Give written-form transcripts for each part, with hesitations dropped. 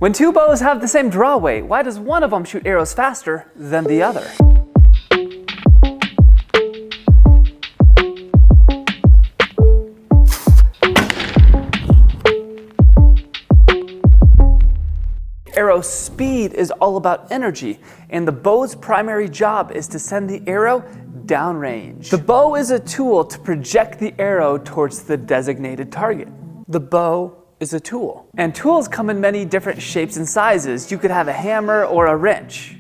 When two bows have the same draw weight, why does one of them shoot arrows faster than the other? Arrow speed is all about energy, and the bow's primary job is to send the arrow downrange. The bow is a tool to project the arrow towards the designated target. The bow is a tool. And tools come in many different shapes and sizes. You could have a hammer or a wrench.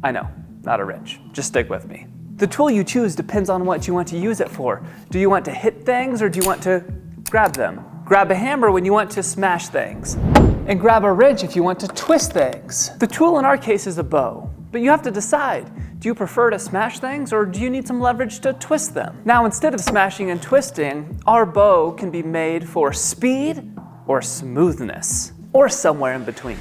I know, not a wrench. Just stick with me. The tool you choose depends on what you want to use it for. Do you want to hit things or do you want to grab them? Grab a hammer when you want to smash things. And grab a wrench if you want to twist things. The tool in our case is a bow, but you have to decide. Do you prefer to smash things or do you need some leverage to twist them? Now, instead of smashing and twisting, our bow can be made for speed or smoothness, or somewhere in between.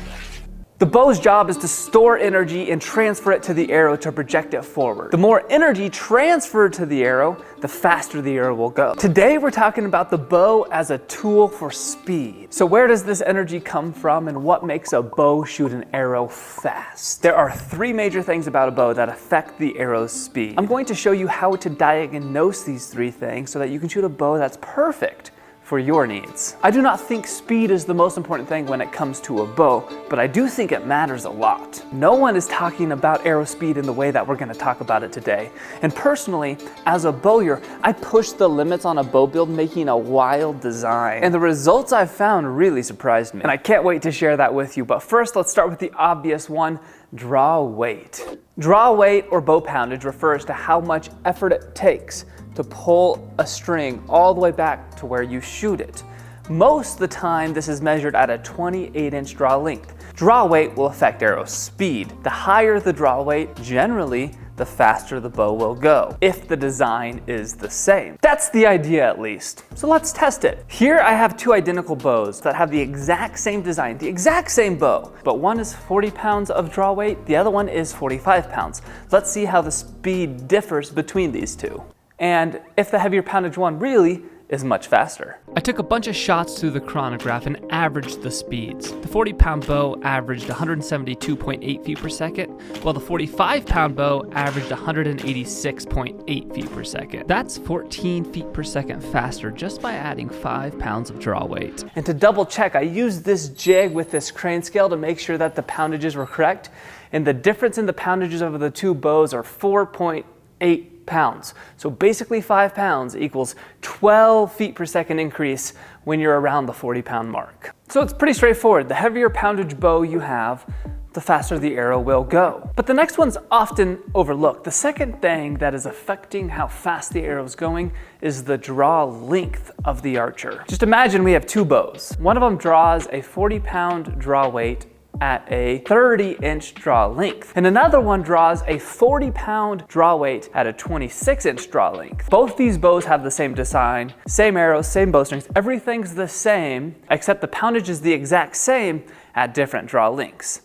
The bow's job is to store energy and transfer it to the arrow to project it forward. The more energy transferred to the arrow, the faster the arrow will go. Today we're talking about the bow as a tool for speed. So where does this energy come from and what makes a bow shoot an arrow fast? There are three major things about a bow that affect the arrow's speed. I'm going to show you how to diagnose these three things so that you can shoot a bow that's perfect for your needs. I do not think speed is the most important thing when it comes to a bow, but I do think it matters a lot. No one is talking about arrow speed in the way that we're going to talk about it today. And personally, as a bowyer, I push the limits on a bow build, making a wild design. And the results I've found really surprised me. And I can't wait to share that with you. But first, let's start with the obvious one, draw weight. Draw weight or bow poundage refers to how much effort it takes to pull a string all the way back to where you shoot it. Most of the time, this is measured at a 28-inch draw length. Draw weight will affect arrow speed. The higher the draw weight, generally, the faster the bow will go, if the design is the same. That's the idea, at least. So let's test it. Here I have two identical bows that have the exact same design, the exact same bow, but one is 40 pounds of draw weight, the other one is 45 pounds. Let's see how the speed differs between these two, and if the heavier poundage one really is much faster. I took a bunch of shots through the chronograph and averaged the speeds. The 40-pound bow averaged 172.8 feet per second, while the 45-pound bow averaged 186.8 feet per second. That's 14 feet per second faster just by adding 5 pounds of draw weight. And to double check, I used this jig with this crane scale to make sure that the poundages were correct, and the difference in the poundages of the two bows are 4.8 pounds. So basically 5 pounds equals 12 feet per second increase when you're around the 40-pound mark. So it's pretty straightforward. The heavier poundage bow you have, the faster the arrow will go. But the next one's often overlooked. The second thing that is affecting how fast the arrow's going is the draw length of the archer. Just imagine we have two bows. One of them draws a 40-pound draw weight at a 30-inch draw length, and another one draws a 40-pound draw weight at a 26-inch draw length. Both these bows have the same design, same arrows, same bowstrings, everything's the same, except the poundage is the exact same at different draw lengths.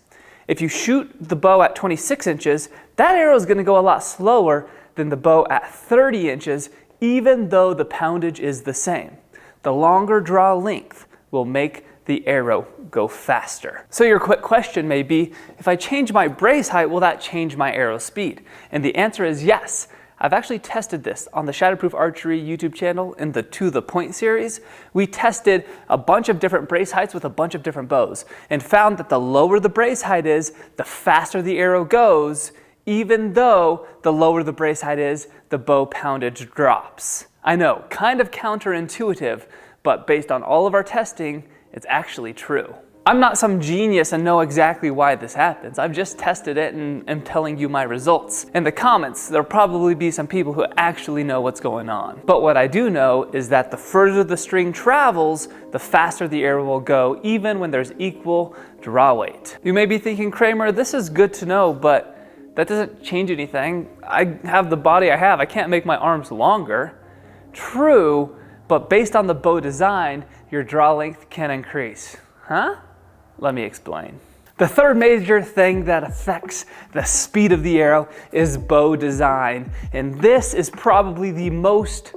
If you shoot the bow at 26 inches, that arrow is going to go a lot slower than the bow at 30 inches, even though the poundage is the same. The longer draw length will make the arrow go faster. So your quick question may be, if I change my brace height, will that change my arrow speed? And the answer is yes. I've actually tested this on the Shatterproof Archery YouTube channel in the To The Point series. We tested a bunch of different brace heights with a bunch of different bows and found that the lower the brace height is, the faster the arrow goes, even though the lower the brace height is, the bow poundage drops. I know, kind of counterintuitive, but based on all of our testing, it's actually true. I'm not some genius and know exactly why this happens. I've just tested it and am telling you my results. In the comments, there'll probably be some people who actually know what's going on. But what I do know is that the further the string travels, the faster the arrow will go, even when there's equal draw weight. You may be thinking, Kramer, this is good to know, but that doesn't change anything. I have the body I have. I can't make my arms longer. True, but based on the bow design, your draw length can increase. Huh? Let me explain. The third major thing that affects the speed of the arrow is bow design, and this is probably the most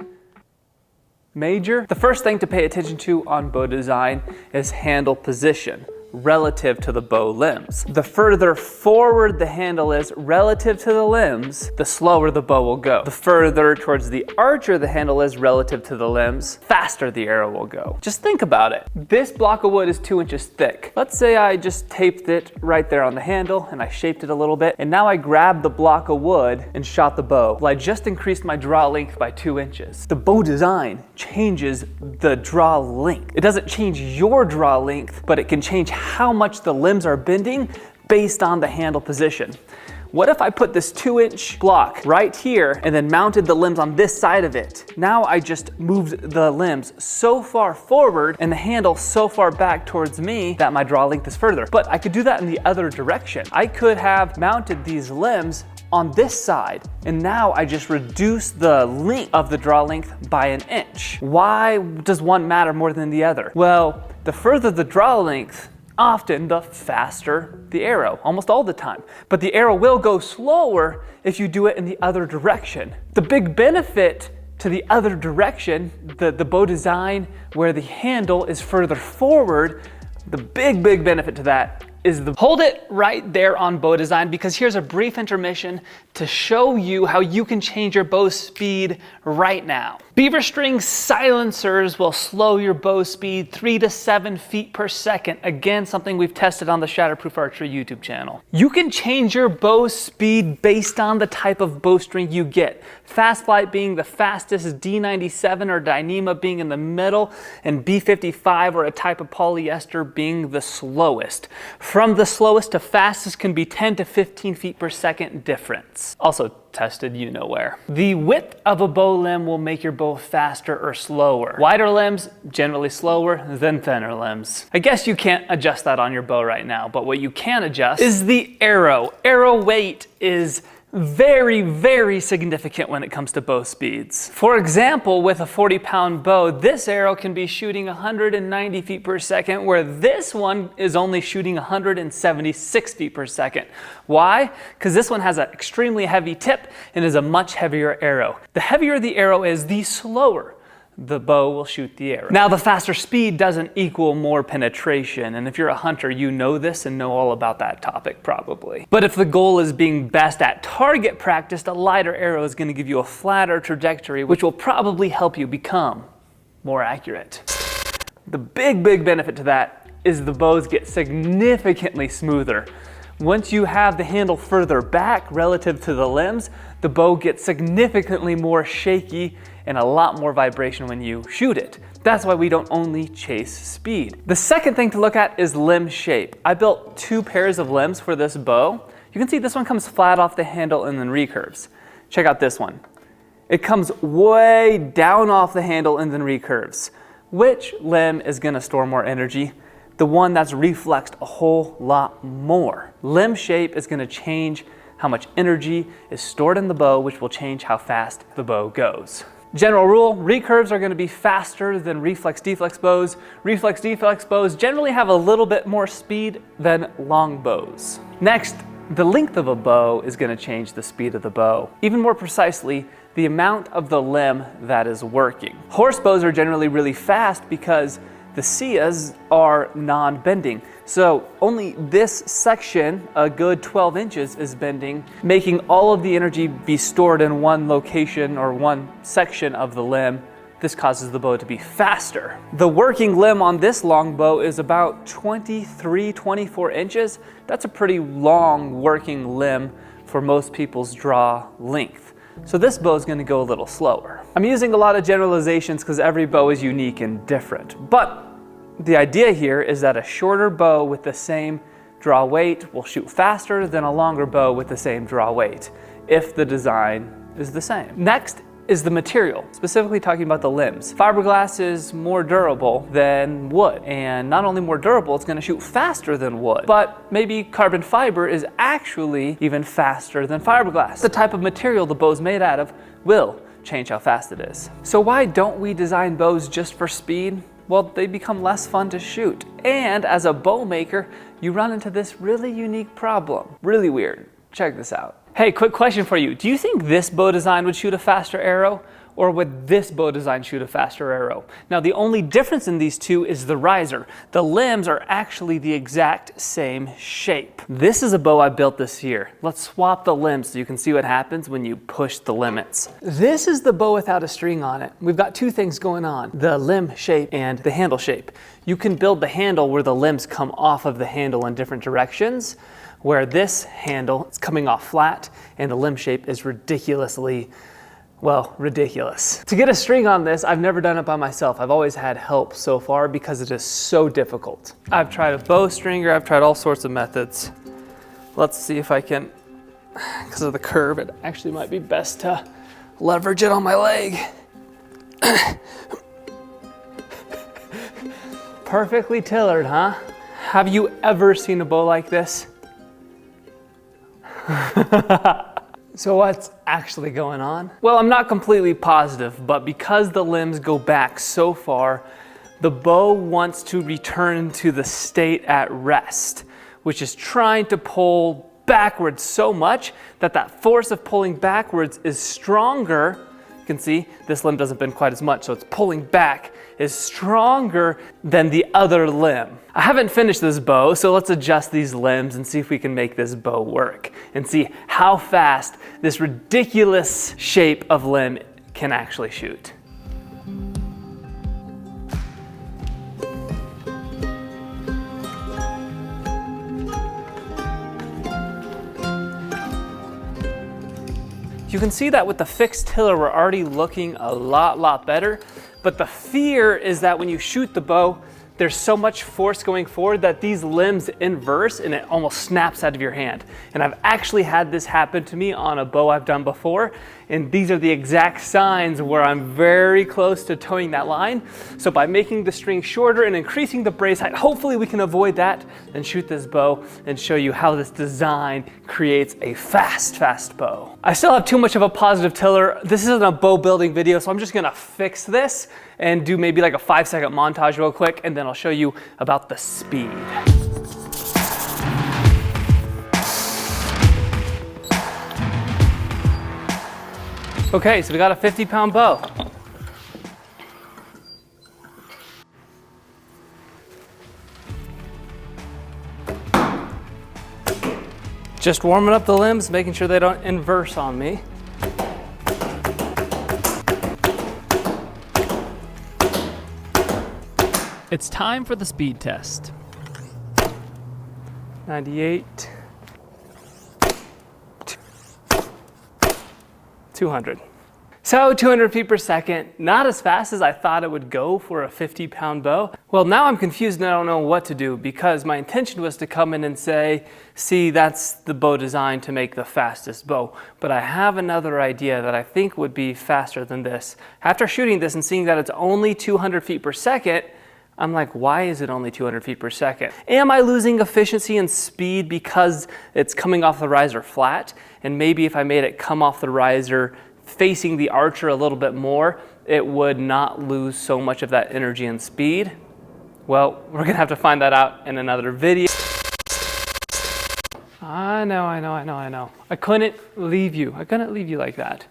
major. The first thing to pay attention to on bow design is handle position. relative to the bow limbs. The further forward the handle is relative to the limbs, the slower the bow will go. The further towards the archer the handle is relative to the limbs, faster the arrow will go. Just think about it. This block of wood is 2 inches thick. Let's say I just taped it right there on the handle and I shaped it a little bit, and now I grabbed the block of wood and shot the bow. Well, I just increased my draw length by 2 inches. The bow design changes the draw length. It doesn't change your draw length, but it can change how much the limbs are bending based on the handle position. What if I put this 2-inch block right here and then mounted the limbs on this side of it? Now I just moved the limbs so far forward and the handle so far back towards me that my draw length is further. But I could do that in the other direction. I could have mounted these limbs on this side, and now I just reduce the length of the draw length by 1 inch. Why does one matter more than the other? Well, the further the draw length, often the faster the arrow, almost all the time. But the arrow will go slower if you do it in the other direction. The big benefit to the other direction, the bow design where the handle is further forward, the big benefit to that is hold it right there on bow design, because here's a brief intermission to show you how you can change your bow speed right now. Beaver string silencers will slow your bow speed 3 to 7 feet per second. Again, something we've tested on the Shatterproof Archery YouTube channel. You can change your bow speed based on the type of bowstring you get. Fast Flight being the fastest, D97 or Dyneema being in the middle, and B55 or a type of polyester being the slowest. From the slowest to fastest can be 10 to 15 feet per second difference. Also tested you know where. The width of a bow limb will make your bow faster or slower. Wider limbs, generally slower than thinner limbs. I guess you can't adjust that on your bow right now, but what you can adjust is the arrow. Arrow weight is very significant when it comes to bow speeds. For example, with a 40-pound bow, this arrow can be shooting 190 feet per second, where this one is only shooting 176 feet per second. Why? Because this one has an extremely heavy tip and is a much heavier arrow. The heavier the arrow is, the slower the bow will shoot the arrow. Now, the faster speed doesn't equal more penetration, and if you're a hunter, you know this and know all about that topic probably. But if the goal is being best at target practice, a lighter arrow is going to give you a flatter trajectory, which will probably help you become more accurate. The big benefit to that is the bows get significantly smoother. Once you have the handle further back relative to the limbs, the bow gets significantly more shaky and a lot more vibration when you shoot it. That's why we don't only chase speed. The second thing to look at is limb shape. I built 2 pairs of limbs for this bow. You can see this one comes flat off the handle and then recurves. Check out this one. It comes way down off the handle and then recurves. Which limb is gonna store more energy? The one that's reflexed a whole lot more. Limb shape is gonna change how much energy is stored in the bow, which will change how fast the bow goes. General rule, recurves are going to be faster than reflex-deflex bows. Reflex-deflex bows generally have a little bit more speed than long bows. Next, the length of a bow is going to change the speed of the bow. Even more precisely, the amount of the limb that is working. Horse bows are generally really fast because the Sias are non-bending. So only this section, a good 12 inches, is bending, making all of the energy be stored in one location or one section of the limb. This causes the bow to be faster. The working limb on this long bow is about 24 inches. That's a pretty long working limb for most people's draw length. So this bow is going to go a little slower. I'm using a lot of generalizations because every bow is unique and different. But the idea here is that a shorter bow with the same draw weight will shoot faster than a longer bow with the same draw weight, if the design is the same. Next is the material, specifically talking about the limbs. Fiberglass is more durable than wood, and not only more durable, it's going to shoot faster than wood, but maybe carbon fiber is actually even faster than fiberglass. The type of material the bow's made out of will change how fast it is. So why don't we design bows just for speed? Well, they become less fun to shoot. And as a bow maker, you run into this really unique problem. Really weird. Check this out. Hey, quick question for you. Do you think this bow design would shoot a faster arrow? or would this bow design shoot a faster arrow? Now, the only difference in these two is the riser. The limbs are actually the exact same shape. This is a bow I built this year. Let's swap the limbs so you can see what happens when you push the limits. This is the bow without a string on it. We've got two things going on, the limb shape and the handle shape. You can build the handle where the limbs come off of the handle in different directions, where this handle is coming off flat and the limb shape is ridiculously, well, ridiculous. To get a string on this, I've never done it by myself. I've always had help so far because it is so difficult. I've tried a bow stringer, I've tried all sorts of methods. Let's see if I can, because of the curve, it actually might be best to leverage it on my leg. Perfectly tailored, huh? Have you ever seen a bow like this? So what's actually going on? Well, I'm not completely positive, but because the limbs go back so far, the bow wants to return to the state at rest, which is trying to pull backwards so much that that force of pulling backwards is stronger. You can see this limb doesn't bend quite as much, so it's pulling back is stronger than the other limb. I haven't finished this bow, so let's adjust these limbs and see if we can make this bow work and see how fast this ridiculous shape of limb can actually shoot. You can see that with the fixed tiller, we're already looking a lot better. But the fear is that when you shoot the bow, there's so much force going forward that these limbs inverse and it almost snaps out of your hand. And I've actually had this happen to me on a bow I've done before. And these are the exact signs where I'm very close to towing that line. So by making the string shorter and increasing the brace height, hopefully we can avoid that and shoot this bow and show you how this design creates a fast bow. I still have too much of a positive tiller. This isn't a bow building video, so I'm just gonna fix this and do maybe like a 5-second montage real quick, and then I'll show you about the speed. Okay, so we got a 50-pound bow. Just warming up the limbs, making sure they don't inverse on me. It's time for the speed test. 98. 200. So 200 feet per second, not as fast as I thought it would go for a 50-pound bow. Well, now I'm confused and I don't know what to do, because my intention was to come in and say, see, that's the bow designed to make the fastest bow. But I have another idea that I think would be faster than this. After shooting this and seeing that it's only 200 feet per second, I'm like, why is it only 200 feet per second? Am I losing efficiency and speed because it's coming off the riser flat? And maybe if I made it come off the riser facing the archer a little bit more, it would not lose so much of that energy and speed? Well, we're gonna have to find that out in another video. I know. I couldn't leave you. I couldn't leave you like that.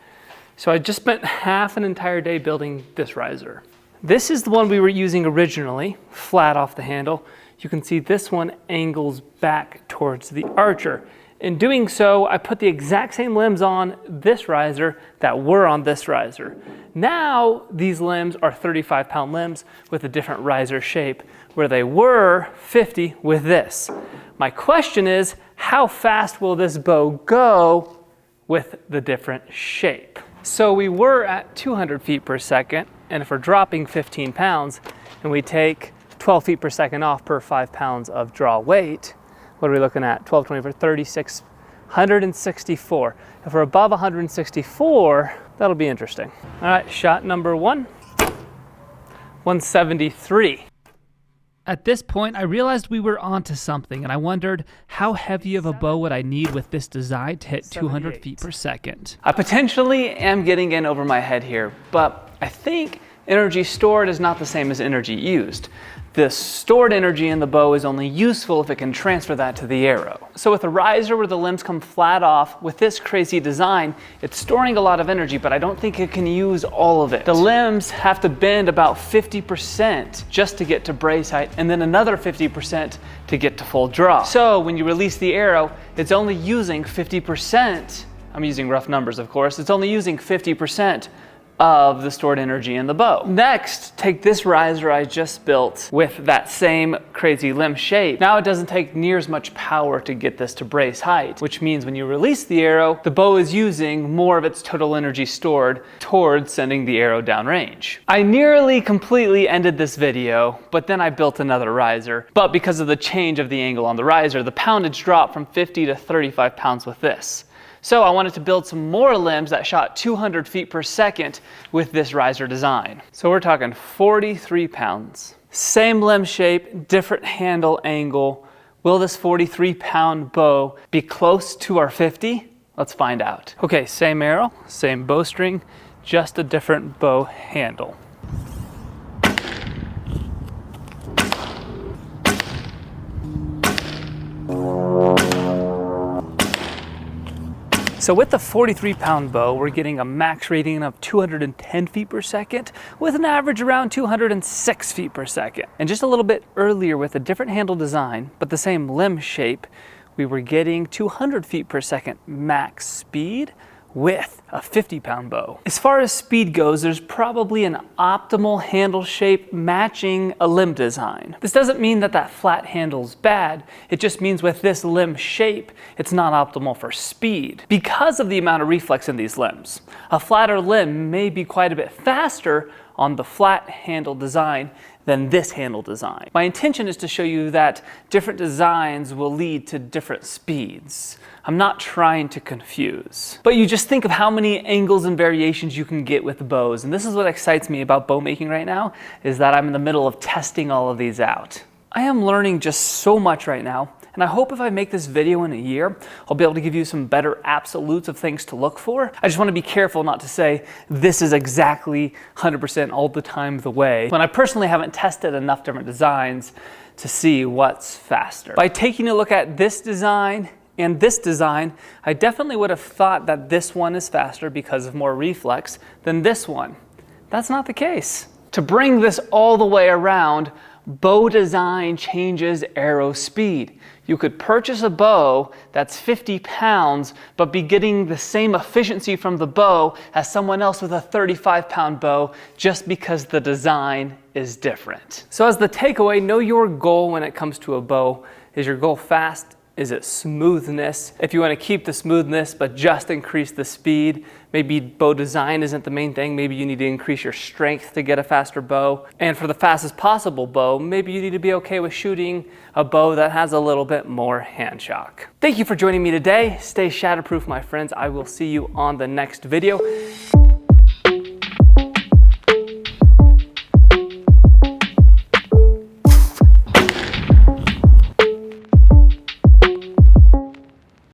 So I just spent half an entire day building this riser. This is the one we were using originally, flat off the handle. You can see this one angles back towards the archer. In doing so, I put the exact same limbs on this riser that were on this riser. Now, these limbs are 35-pound limbs with a different riser shape, where they were 50 with this. My question is, how fast will this bow go with the different shape? So we were at 200 feet per second, and if we're dropping 15 pounds and we take 12 feet per second off per 5 pounds of draw weight, what are we looking at? 12, 24, 36, 164. If we're above 164, that'll be interesting. All right, shot number one, 173. At this point, I realized we were onto something, and I wondered how heavy of a bow would I need with this design to hit 200 feet per second. I potentially am getting in over my head here, but I think energy stored is not the same as energy used. The stored energy in the bow is only useful if it can transfer that to the arrow. So with a riser where the limbs come flat off, with this crazy design, it's storing a lot of energy, but I don't think it can use all of it. The limbs have to bend about 50% just to get to brace height, and then another 50% to get to full draw. So when you release the arrow, it's only using 50%. I'm using rough numbers, of course. It's only using 50% of the stored energy in the bow. Next, take this riser I just built with that same crazy limb shape. Now it doesn't take near as much power to get this to brace height, which means when you release the arrow, the bow is using more of its total energy stored towards sending the arrow downrange. I nearly completely ended this video, but then I built another riser. But because of the change of the angle on the riser, the poundage dropped from 50 to 35 pounds with this. So I wanted to build some more limbs that shot 200 feet per second with this riser design. So we're talking 43 pounds. Same limb shape, different handle angle. Will this 43-pound bow be close to our 50? Let's find out. Okay, same arrow, same bowstring, just a different bow handle. So with the 43-pound bow, we're getting a max rating of 210 feet per second with an average around 206 feet per second. And just a little bit earlier with a different handle design, but the same limb shape, we were getting 200 feet per second max speed with a 50-pound bow. As far as speed goes, there's probably an optimal handle shape matching a limb design. This doesn't mean that that flat handle's bad. It just means with this limb shape, it's not optimal for speed because of the amount of reflex in these limbs. A flatter limb may be quite a bit faster on the flat handle design than this handle design. My intention is to show you that different designs will lead to different speeds. I'm not trying to confuse. But you just think of how many angles and variations you can get with bows. And this is what excites me about bow making right now, is that I'm in the middle of testing all of these out. I am learning just so much right now. And I hope if I make this video in a year, I'll be able to give you some better absolutes of things to look for. I just want to be careful not to say this is exactly 100% all the time the way, when I personally haven't tested enough different designs to see what's faster. By taking a look at this design and this design, I definitely would have thought that this one is faster because of more reflex than this one. That's not the case. To bring this all the way around, bow design changes arrow speed. You could purchase a bow that's 50 pounds, but be getting the same efficiency from the bow as someone else with a 35-pound bow just because the design is different. So as the takeaway, know your goal when it comes to a bow. Is your goal fast? Is it smoothness? If you want to keep the smoothness but just increase the speed, maybe bow design isn't the main thing. Maybe you need to increase your strength to get a faster bow. And for the fastest possible bow, maybe you need to be okay with shooting a bow that has a little bit more hand shock. Thank you for joining me today. Stay shatterproof, my friends. I will see you on the next video.